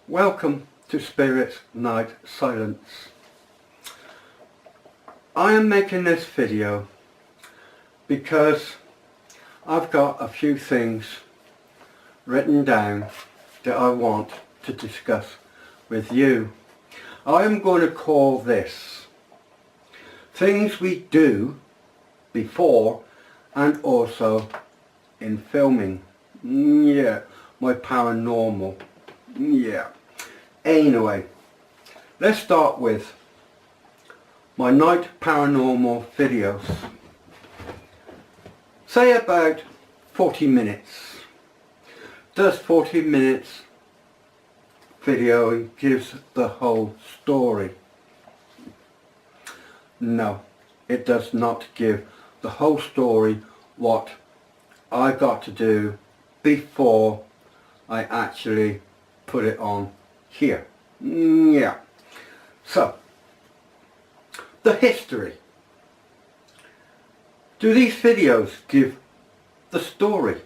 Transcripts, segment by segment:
Welcome to Spirit Night Silence. I am making this video because I've got a few things written down that I want to discuss with you. I am going to call this things we do before and also in filming. Yeah, my paranormal. Yeah. Anyway, let's start with my night paranormal videos. Say about 40 minutes. Does 40 minutes video gives the whole story? No, it does not give the whole story what I got to do before I actually put it on here. Yeah. So, the history. Do these videos give the story?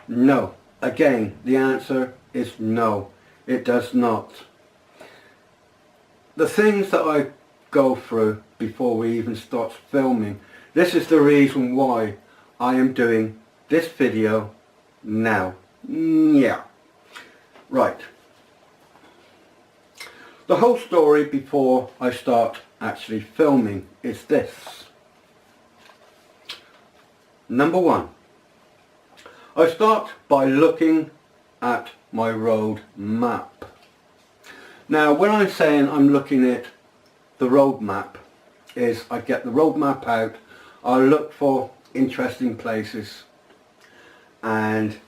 No. Again, the answer is no. It does not. The things that I go through before we even start filming, this is the reason why I am doing this video now. Yeah. Right. The whole story before I start actually filming is this. Number one, I start by looking at my road map. Now when I'm saying I'm looking at the road map, is I get the road map out, I look for interesting places, and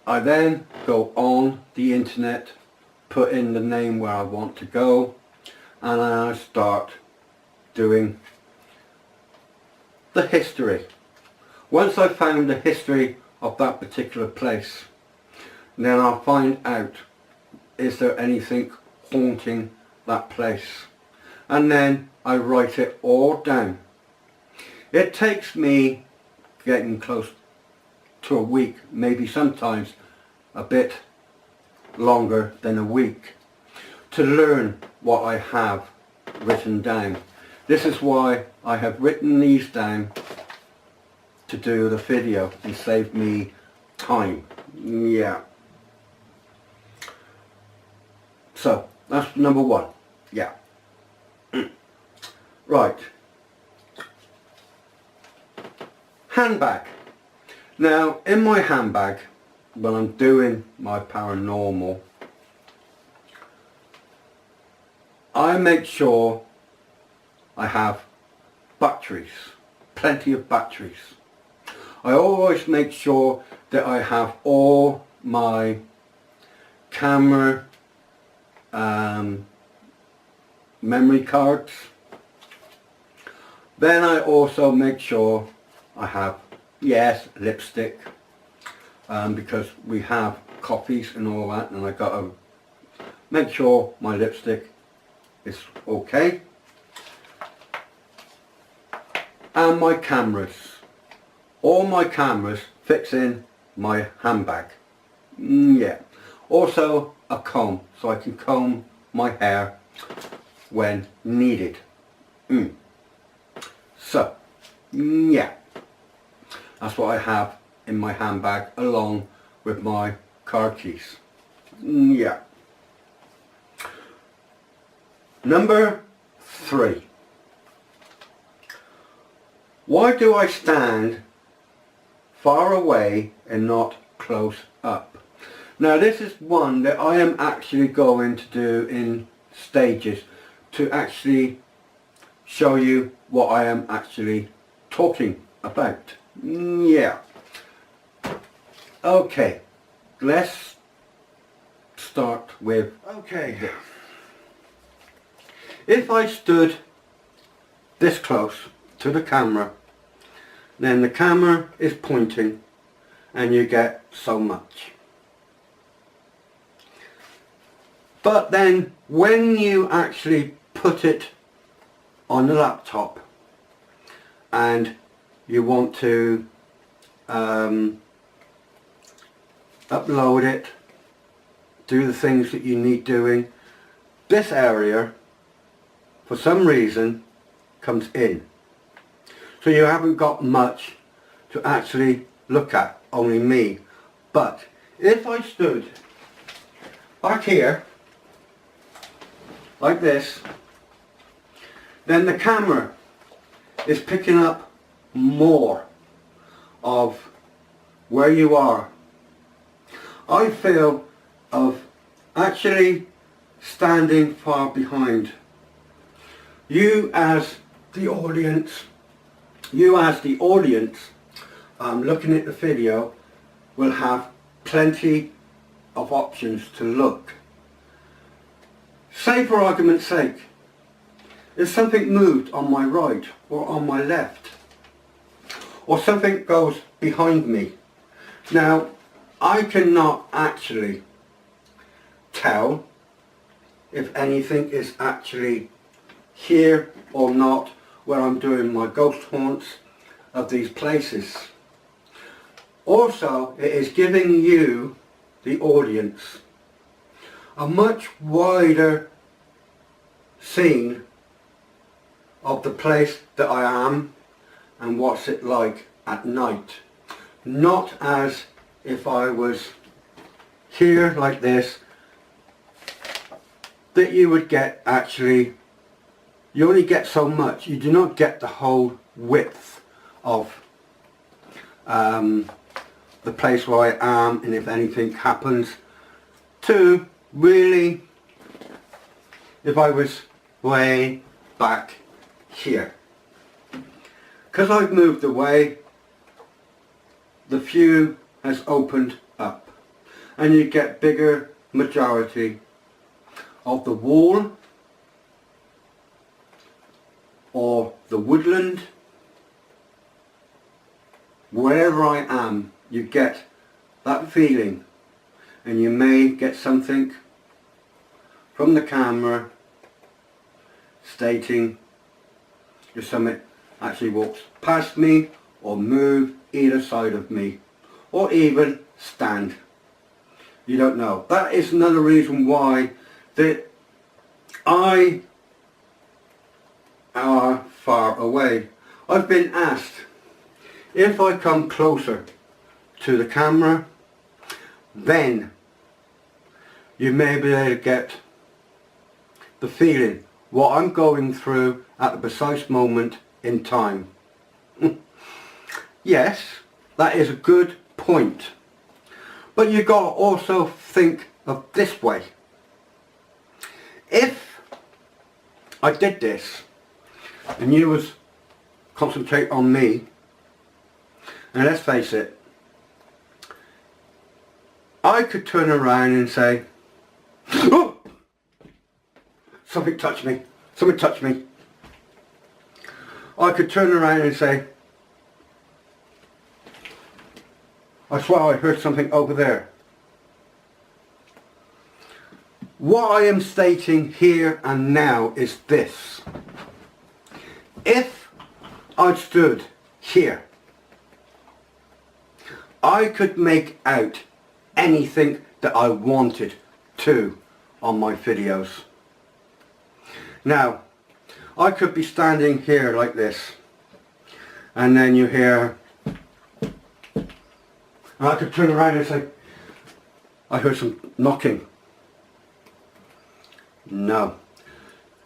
I then go on the internet, put in the name where I want to go, and I start doing the history. Once I've found the history of that particular place, then I'll find out, is there anything haunting that place? And then I write it all down. It takes me getting close to a week, maybe sometimes a bit longer than a week, to learn what I have written down. This is why I have written these down to do the video and save me time. Yeah. So that's number one. Yeah. Right. Handbag. Now in my handbag, when I'm doing my paranormal, I make sure I have batteries, plenty of batteries. I always make sure that I have all my camera memory cards. Then I also make sure I have, yes, lipstick, because we have copies and all that, and I got to make sure my lipstick is okay. And my cameras. All my cameras fits in my handbag. Yeah. Also a comb, so I can comb my hair when needed. So, yeah. That's what I have in my handbag along with my car keys. Yeah. Number 3. Why do I stand far away and not close up? Now this is one that I am actually going to do in stages to actually show you what I am actually talking about. Yeah. Okay, let's start with this. If I stood this close to the camera, then the camera is pointing and you get so much. But then when you actually put it on the laptop and you want to upload it, do the things that you need doing. This area, for some reason, comes in. So you haven't got much to actually look at, only me. But if I stood back here, like this, then the camera is picking up more of where you are. I feel of actually standing far behind. You as the audience looking at the video will have plenty of options to look. Say for argument's sake, if something moved on my right or on my left, or something goes behind me. Now, I cannot actually tell if anything is actually here or not where I'm doing my ghost haunts of these places. Also, it is giving you, the audience, a much wider scene of the place that I am and what's it like at night. Not as if I was here like this, that you would get actually, you only get so much. You do not get the whole width of the place where I am, and if anything happens to really, if I was way back here. Because I've moved away, the view has opened up and you get bigger majority of the wall or the woodland. Wherever I am, you get that feeling, and you may get something from the camera stating if something actually walks past me or move either side of me or even stand. You don't know. That is another reason why that I are far away. I've been asked if I come closer to the camera, then you may be able to get the feeling what I'm going through at the precise moment in time. Yes, that is a good point. But you got to also think of this way. If I did this and you was concentrate on me, and let's face it, I could turn around and say, oh! Something touched me, something touched me. I could turn around and say, I swear I heard something over there. What I am stating here and now is this. If I stood here, I could make out anything that I wanted to on my videos. Now, I could be standing here like this, and then you hear, and I could turn around and say, I heard some knocking. No.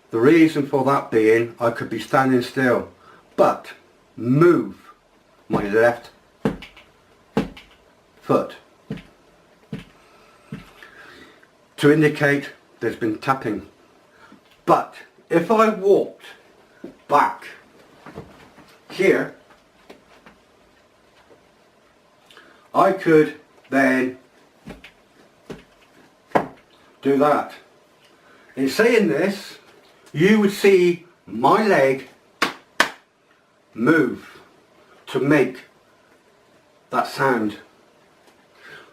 The reason for that being, I could be standing still, but move my left foot to indicate there's been tapping. But if I walked back here, I could then do that. In saying this, you would see my leg move to make that sound,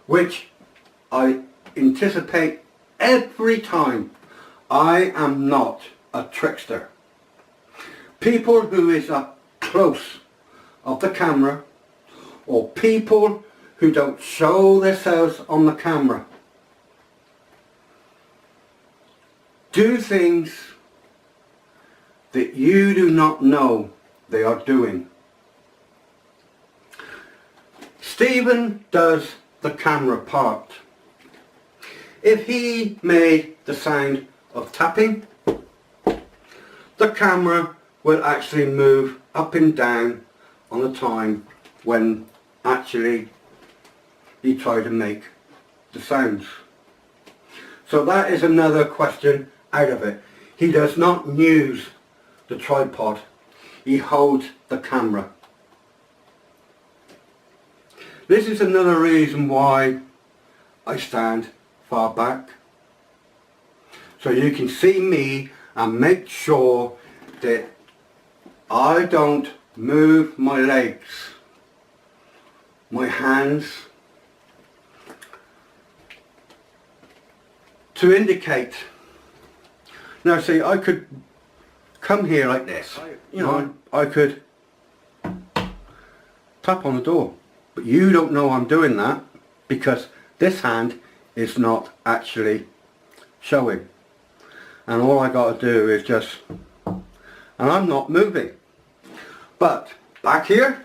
which I anticipate every time. I am not a trickster. People who is up close of the camera, or people who don't show themselves on the camera do things that you do not know they are doing. Stephen does the camera part. If he made the sound of tapping, the camera will actually move up and down on the time when actually he tried to make the sounds. So that is another question out of it. He does not use the tripod, he holds the camera. This is another reason why I stand far back, so you can see me and make sure that I don't move my legs, my hands, to indicate. Now see, I could come here like this, you know, I could tap on the door, but you don't know I'm doing that because this hand is not actually showing, and all I got to do is just, and I'm not moving. But back here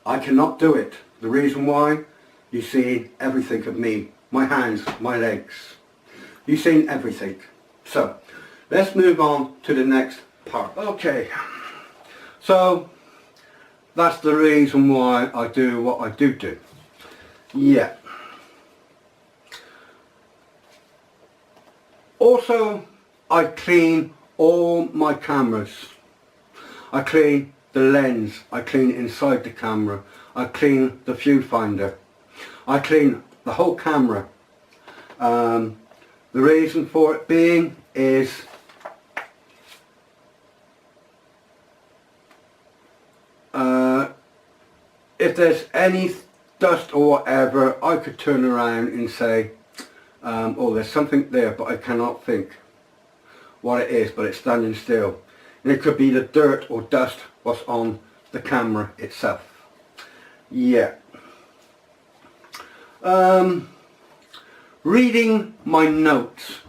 I cannot do it. The reason why, you see everything of me, my hands, my legs, you've seen everything. So let's move on to the next part. Okay, so that's the reason why I do what I do. Yeah. Also, I clean all my cameras. I clean the lens, I clean inside the camera, I clean the viewfinder, I clean the whole camera. The reason for it being is if there's any dust or whatever, I could turn around and say, oh, there's something there, but I cannot think what it is, but it's standing still. And it could be the dirt or dust what's on the camera itself. Yeah. Reading my notes.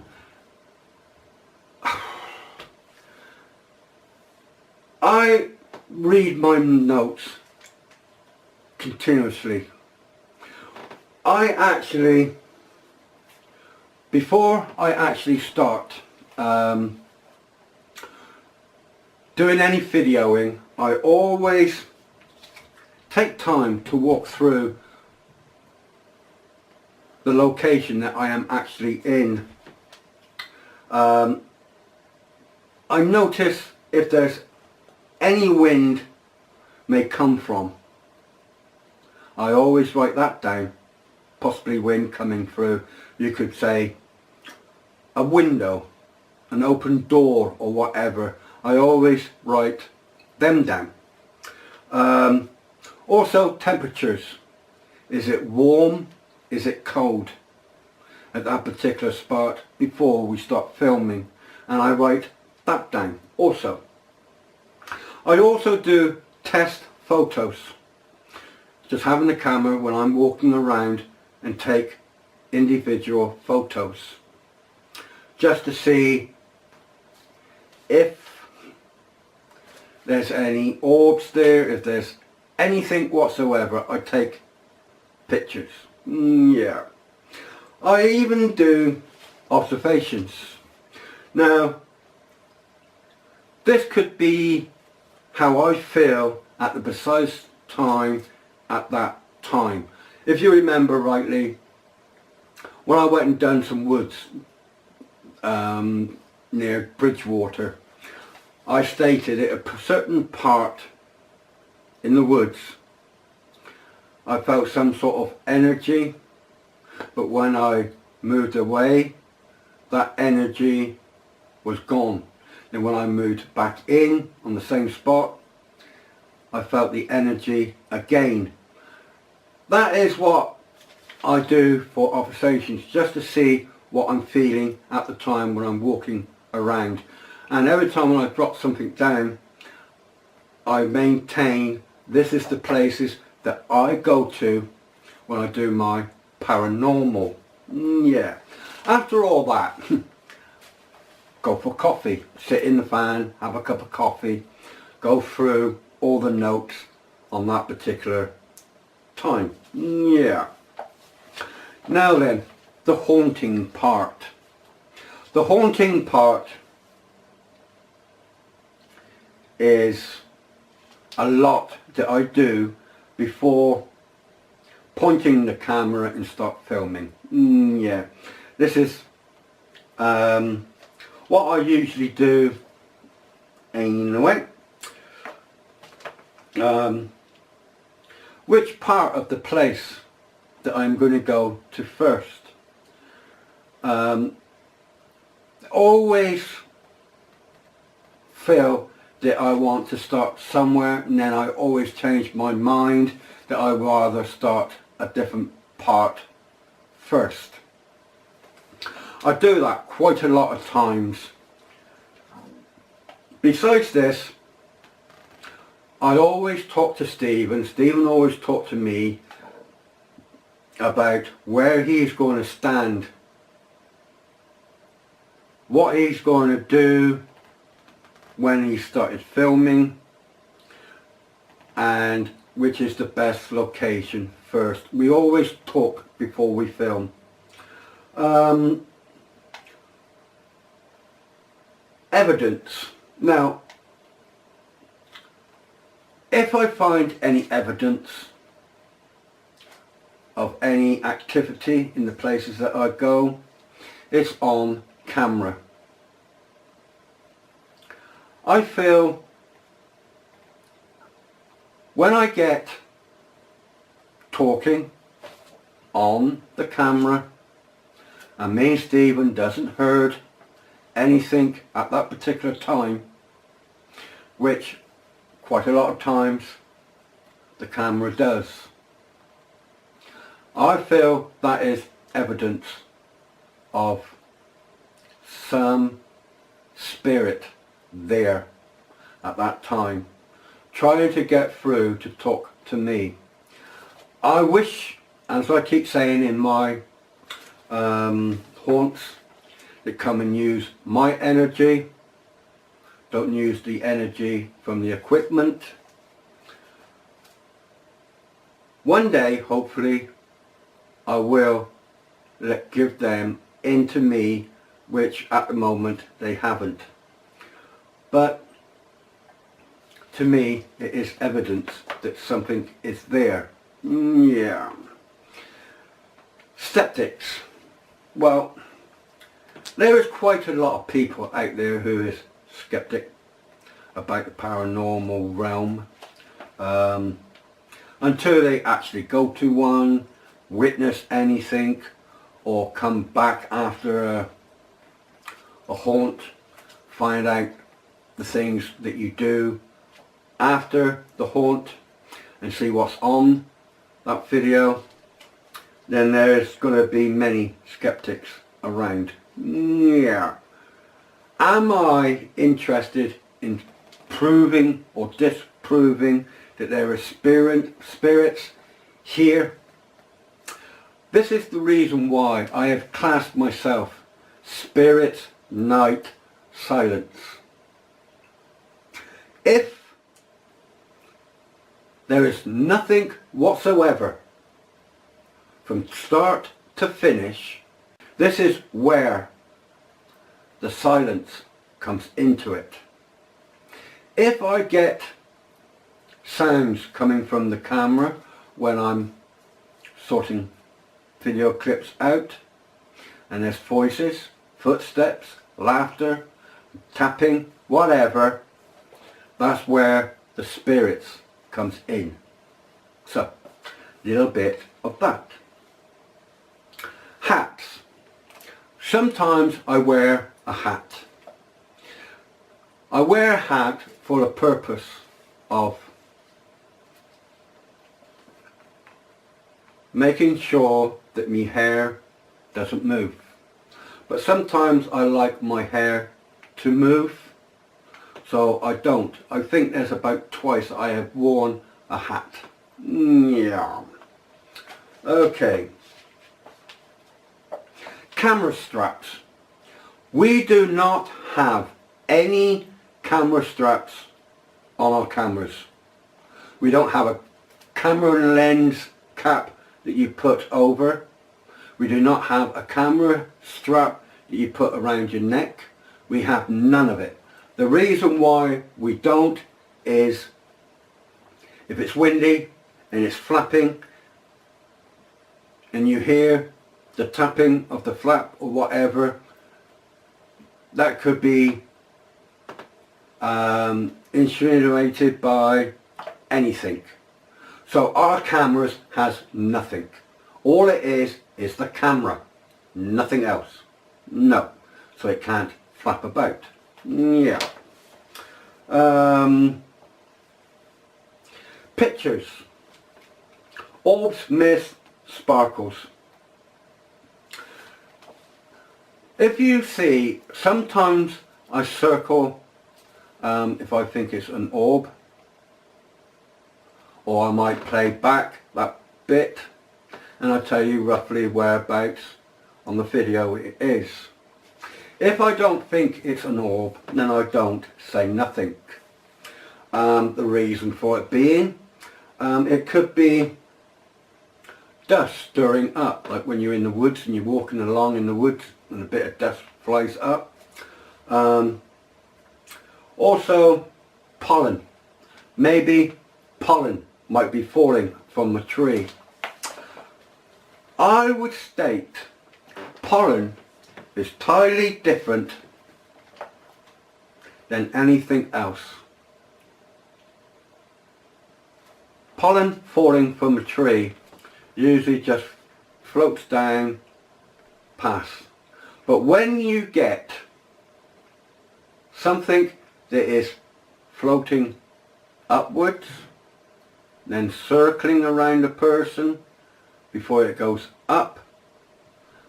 I read my notes continuously. I actually, before I actually start doing any videoing, I always take time to walk through the location that I am actually in. I notice if there's any wind may come from. I always write that down, possibly wind coming through. You could say a window, an open door or whatever. I always write them down. Also temperatures. Is it warm? Is it cold at that particular spot before we start filming? And I write that down also. I also do test photos. Just having the camera when I'm walking around and take individual photos. Just to see if there's any orbs there, if there's anything whatsoever, I take pictures. Yeah. I even do observations. Now, this could be how I feel at the precise time at that time. If you remember rightly, when I went and done some woods near Bridgewater, I stated at a certain part in the woods I felt some sort of energy, but when I moved away, that energy was gone. And when I moved back in on the same spot, I felt the energy again. That is what I do for observations, just to see what I'm feeling at the time when I'm walking around. And every time when I drop something down, I maintain this is the places that I go to when I do my paranormal. Yeah. After all that, go for coffee, sit in the van, have a cup of coffee, go through all the notes on that particular time. Yeah. Now then, the haunting part. The haunting part is a lot that I do before pointing the camera and start filming. Yeah. This is what I usually do anyway. Which part of the place that I'm going to go to first. Always feel that I want to start somewhere, and then I always change my mind that I rather start a different part first. I do that quite a lot of times. Besides this, I always talk to Stephen. Stephen always talks to me about where he's going to stand, what he's going to do when he started filming, and which is the best location first. We always talk before we film. Evidence. Now, if I find any evidence of any activity in the places that I go, it's on camera. I feel when I get talking on the camera and me and Stephen doesn't heard anything at that particular time, which quite a lot of times the camera does, I feel that is evidence of some spirit there at that time trying to get through to talk to me. I wish, as I keep saying in my haunts, that come and use my energy, don't use the energy from the equipment. One day, hopefully, I will give them into me, which at the moment they haven't. But to me, it is evidence that something is there. Yeah. Skeptics. Well, there is quite a lot of people out there who is skeptic about the paranormal realm. Until they actually go to one, witness anything, or come back after a haunt, find out the things that you do after the haunt and see what's on that video, then there's going to be many skeptics around. Yeah. Am I interested in proving or disproving that there are spirits here? This is the reason why I have classed myself Spirit Night Silence. If there is nothing whatsoever from start to finish, this is where the silence comes into it. If I get sounds coming from the camera when I'm sorting video clips out, and there's voices, footsteps, laughter, tapping, whatever, that's where the spirits comes in. So, a little bit of that. Hats. Sometimes I wear a hat. I wear a hat for the purpose of making sure that my hair doesn't move. But sometimes I like my hair to move, so I don't. I think there's about twice I have worn a hat Yeah. Okay. Camera straps. We do not have any camera straps on our cameras. We don't have a camera lens cap that you put over. We do not have a camera strap that you put around your neck. We have none of it. The reason why we don't is if it's windy and it's flapping and you hear the tapping of the flap or whatever, that could be insinuated by anything. So our cameras has nothing. All it is the camera, nothing else. No. So it can't flap about. Yeah. Pictures. Orbs, mist, sparkles. If you see, sometimes I circle if I think it's an orb, or I might play back that bit and I tell you roughly whereabouts on the video it is. If I don't think it's an orb, then I don't say nothing. The reason for it being, it could be dust stirring up, like when you're in the woods and you're walking along in the woods and a bit of dust flies up. Also pollen. Maybe pollen might be falling from the tree. I would state pollen is entirely different than anything else. Pollen falling from a tree usually just floats down past. But when you get something that is floating upwards, then circling around the person before it goes up,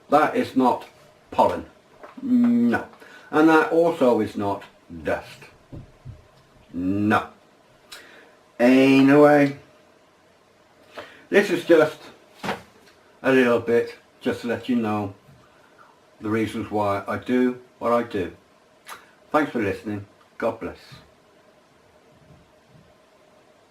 that is not pollen. No. And that also is not dust. No. Anyway, this is just a little bit just to let you know the reasons why I do what I do. Thanks for listening. God bless.